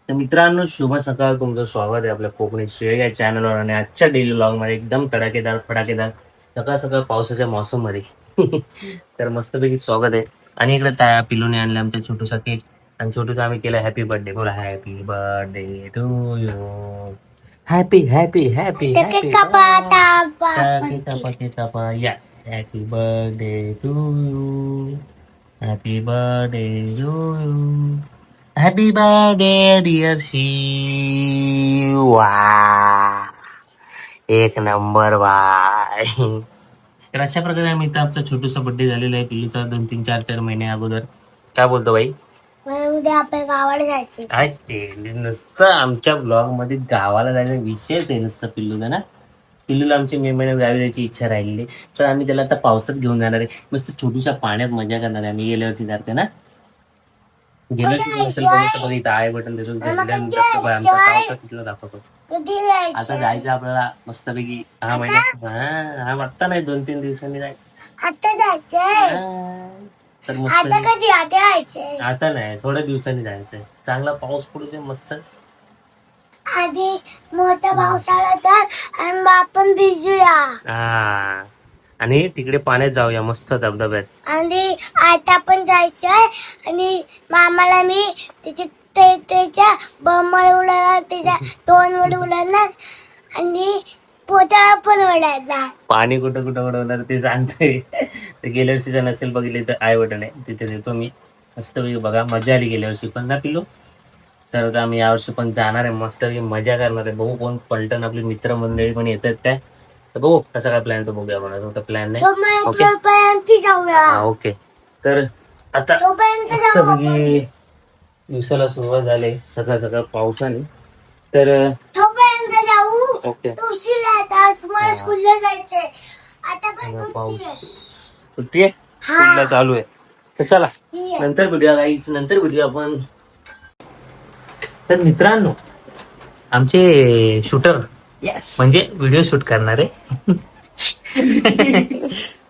तर मित्रांनो, शुभ सकाळ. तुमचं स्वागत आहे आपल्या कोकणी श्रेय या चॅनलवर. आणि आजच्या डेली व्लॉग मध्ये एकदम तडाकेदार फडाकेदार सकाळ सकाळ पावसाच्या मौसम मध्ये तर मस्तपैकी स्वागत आहे. आणि इकडे त्या पिलूने आणले आमच्या छोटूसा केक. आणि छोटूसा आम्ही केला हॅपी बर्थडे. बोला happy birthday to you. Happy happy happy happy कापा या. Happy birthday to you. Happy birthday to you. Happy birthday dear वा. एक नंबर बाय. तर अशा प्रकारे आम्ही इथं आमचा छोटूसा बर्थडे झालेला आहे पिल्लूचा 2-3-4 महिने अगोदर. काय बोलतो बाई? उद्या आपल्या गावाला जायचे. ते नुसतं आमच्या ब्लॉग मध्ये गावाला जायचा विषयच आहे नुसतं पिल्लूला ना. पिल्लूला आमची मे महिन्यात गावी जायची इच्छा राहिलेली. तर आम्ही त्याला आता पावसात घेऊन जाणार आहे. मस्त छोटूशा पाण्यात मजा करणार आहे आम्ही गेल्यावरती सारखं ना. गेल्या वर्षी नसेल बघितलं बघ इथं आहे बटन देतो. आमचा पावसात तिथला दाखवतो. आता जायचं आपल्याला मस्तपैकी हा महिन्यात. हा वाटता नाही 2-3 दिवसांनी जायचं. आता जायचंय. तर आता मस्त कधी आता जायचंय. आता नाही थोड्या दिवसांनी जायचंय. चांगला पाऊस पडू दे मस्त. आधी मोठा पाऊस आला तर आणि आपण भिजूया. हा आणि तिकडे पाण्यात जाऊया मस्त धबधब्यात. आणि आता पण जायचंय. आणि मामाला मी त्याच्या बंबळ उडवणार, त्याच्या दोन वड उडवणार आणि पोतळा पण उडायचा. पाणी कुठं कुठं उडवणार ते सांगतोय. तर गेल्या वर्षीचं नसेल बघितले तर आय बटन आहे तिथे देतो मी. मस्त बघा मजा आली गेल्या वर्षी पण ना पिलो. तर आता आम्ही यावर्षी पण जाणार आहे मस्त मजा करणार आहे. बघू कोण पलटण आपली मित्रमंडळी पण येतात काय. तर बघू कसा काय प्लॅन तो बघूया. म्हणा प्लॅन नाही. तोपर्यंत जाऊया. ओके. तर आता तोपर्यंत मस्तपैकी दिवसाला सुरुवात झाली सकाळ सकाळ पावसाने. तर तोपर्यंत जाऊ. ओके. उशिरा आता मला स्कूलला जायचंय. आता पण पाऊस सुट्टी आहे स्कूलला चालू आहे. तर चला नंतर भेटूया काहीच नंतर भेटूया आपण. तर मित्रांनो आमचे शूटर म्हणजे व्हिडिओ शूट करणारे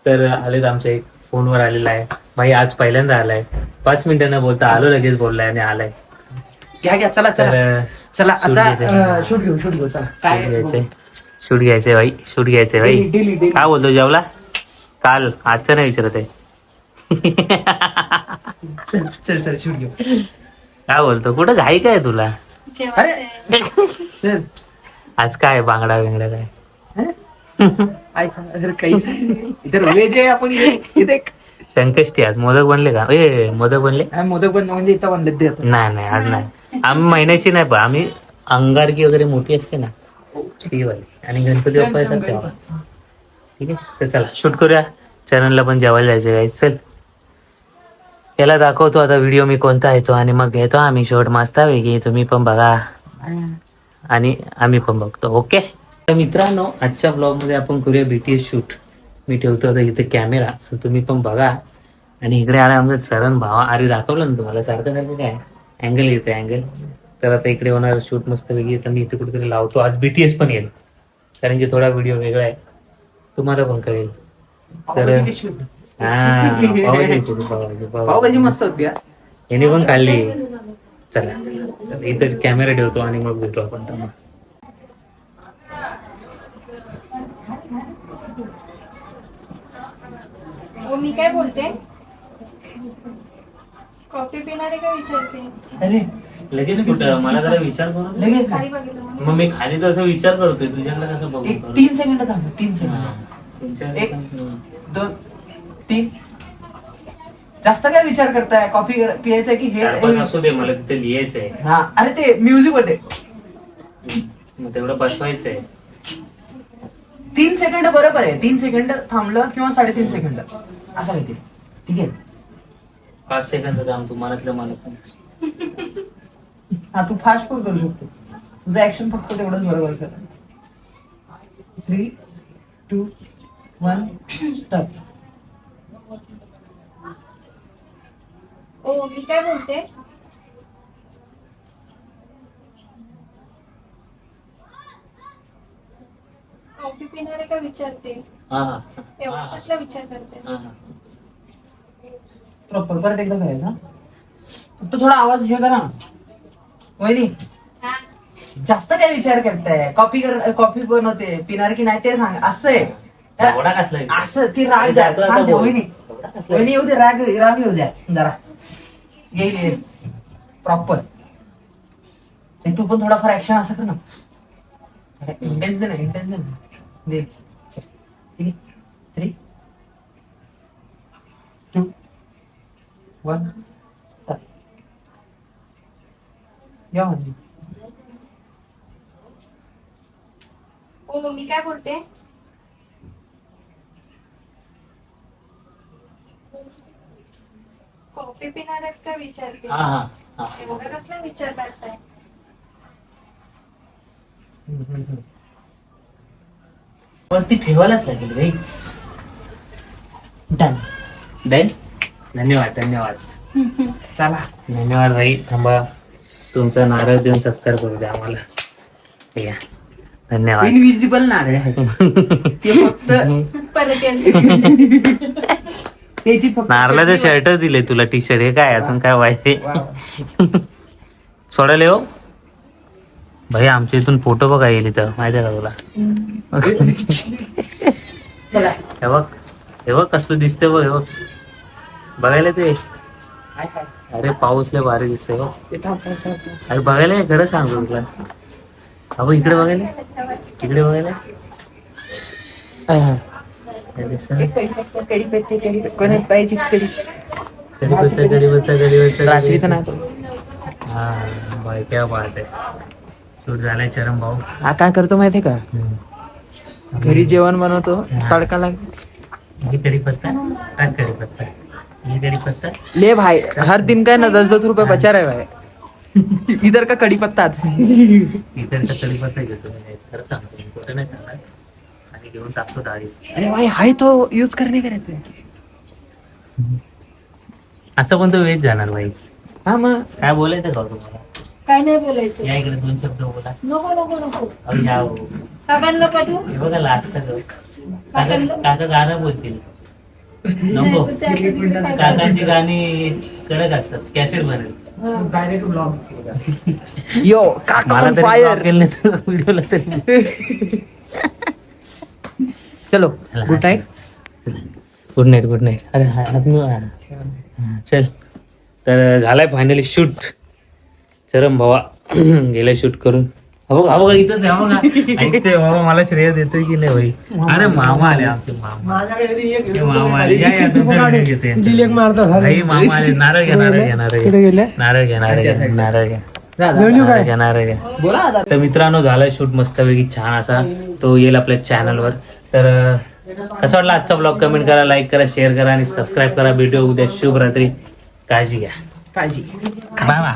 तर आलेत. आमच्या एक फोनवर आलेला आहे भाई. आज पहिल्यांदा आलाय. 5 मिनिटं न बोलता आलो लगेच बोललाय आणि आलाय. घ्या चला चला चला आता शूट घेऊ चला. काय घ्यायचंय? शूट घ्यायचंय भाई. शूट घ्यायचंय भाई. डेली काय बोलतो जेवला काल? आजचं नाही विचारत आहे. चल शूट घेऊ. काय बोलतो? कुठं घाई काय तुला? अरे चल आज काय बांगडा बिंगडा काय? काहीच इथे व्हेज आहे. आपण इथे संकष्टी आज मोदक बनले का? ए मोदक बनले? मोदक पण म्हणजे इथं बनले ते नाही आज नाही. आम्ही महिन्याची नाही पण आम्ही अंगारकी वगैरे मोठी असते ना ती वाली. आणि गणपती बाप्पा येतात तेव्हा. ठीक आहे तर चला शूट करूया. चॅनलला पण जेवायला जायचं काय. चल याला दाखवतो आता व्हिडिओ मी कोणता येतो आणि मग घेतो आम्ही शॉर्ट मस्त वेगळी. तुम्ही पण बघा आणि आम्ही पण बघतो. ओके. तर मित्रांनो आजच्या ब्लॉग मध्ये आपण करूया BTS शूट. मी ठेवतो आता इथे कॅमेरा. तुम्ही पण बघा. आणि इकडे आला आमचा चरण भावा. अरे दाखवलं ना तुम्हाला सारखं काय अँगल येते अँगल. तर आता इकडे होणार शूट मस्त वेगळी. तर मी इथे कुठेतरी लावतो. आज BTS पण येईल कारण की थोडा व्हिडिओ वेगळा आहे तुम्हाला पण कळेल. तर पावभाजी मस्त होती. याने पण खाल्ली. चला इथं कॅमेरा ठेवतो आणि मग भेटू आपण त्यांना. मी काय बोलते? कॉफी पिणारे का विचारते? अरे लगेच कुठं? मला जरा विचार करू दे. लगेच खाली बघितलं म्हणून. मग मी खाली तसं विचार करतोय तुझ्याकडे कसं बघू. 3 सेकंड थांब. 3 सेकंड. 1 2 3. जास्त काय विचार करताय? कॉफी पियायचं की हे असू दे मला तिथे लिहायचंय. हा अरे ते म्युझिक वर. मग तेवढं बसवायचंय. 3 सेकंड बरोबर आहे. 3 सेकंड थांबलं किंवा 3.5 सेकंड असं माहिती. ठीक आहे 5 सेकंद थांब तू मनातलं मला. हा तू फास्ट पण करू शकतो. तुझं ऍक्शन फक्त तेवढंच बरोबर कर. 3 2 1 स्टार्ट. मी काय बोलते? कॉफी पिणारे का विचारते? एवढा कसला विचार करते? प्रॉपर परत एकदा करायचा. फक्त थोडा आवाज हे करा ना. वहिनी हा. जास्त काय विचार करताय? कॉफी बनवते, पिणार की नाही ते सांग. असं आहे एवढा कसला विचार? असं ती राग जातो आता राग द्या, बोल. वहिनी वहिनी येऊ दे, राग येऊ द्या जरा. येईल प्रॉपर. तू पण थोडाफार ऍक्शन असं कर ना. इंटेन्स दे ना, इंटेन्स दे ना. दे. चल. 3, 2, 1. या म्हणजे हो मी काय बोलते कॉफी पिणार आहेत का विचारते. हा हा हा. एवढा कसला विचार करताय. वरती ठेवायलाच लागेल गाईच. डन. डन. धन्यवाद धन्यवाद. चला. धन्यवाद भाई. थांबा, तुमचा नारळ देऊन सत्कार करू द्या आम्हाला. ठीक आहे. धन्यवाद. इनविजिबल नारळ आहे ते फक्त परत येईल. त्याची फक्त नारळाचं शर्ट दिले तुला, टी शर्ट. हे काय अजून काय वाईट? सोडायला हो भाई. आमच्या इथून फोटो बघा येईल इथं, माहितीये का तुला? चला. हे बघ, हे बघ कसलं दिसतंय बघ. हे बघ बघायला ते. काय काय अरे पाऊस लय भारी दिसतंय बघ. ते थांब. अरे बघायला नाही, खरं सांगतो तुला. अबो इकडे बघायला, इकडे बघायला काय दिसतं? पाहिजे रात्रीचं नाही हा भाई, क्या बात आहे. शूट झालाय चरम भाऊ. हा काय करतो माहितीये का? घरी जेवण बनवतो, तडका लाग. ये कढीपत्ता टाक, कढीपत्ता, ये कढीपत्ता. ले भाई, हर दिन का है ना 10-10 रुपये बचा रहे भाई. इधर का कड़ी पत्ता इकडचा कढीपत्ता घेतो मी, खरं सांगतो मी, कुठे नाही सांगणार. आणि घेऊन टाकतो डाळी. अरे भाई हाय तो यूज करने का रहते हैं. असं पण तो वेज जाणार भाई. हा मग काय बोलायचं का तुम्हाला? काय नाही बोलायचं. या इकडे 2 शब्द बोला. नको नको नको. अरे या हो. काकांना पाठवू. हे बघा लास्ट काका गाणं बोलतील. नको. नाही, पण ते आता तिकडे काय काकांची गाणी कडक असतात, कॅसेट बनेल. हा. Direct blog. यो काका मला on तरी fire. block केलं नाही तर व्हिडिओला तरी. चलो good night. Good night, good night. अरे चल. तर झालाय फायनली शूट. चरम भावा गेलाय शूट करून. हो बघा इथंच आहे. हो ना ऐकतोय बाबा, मला श्रेय देतोय की नाही भाई? अरे मामा आले आमचे, मामा. हे मामा आले. या तुमच्या व्हिडिओ घेते भाई. मामा आले. नारळ घ्या, नारळ घ्या, नारळ घ्या, नारळ घ्या, नारळ घ्या, नारळ घ्या, नारळ घ्या, नारळ घ्या. बोला आता. तर मित्रांनो झालाय शूट मस्तपैकी छान असा. तो येईल आपल्या चॅनलवर. तर कसा वाटला आजचा ब्लॉग? कमेंट करा, लाईक करा, शेअर करा आणि सबस्क्राईब करा. भेटूया उद्या. शुभ रात्री. काळजी घ्या. काळजी. Bye bye.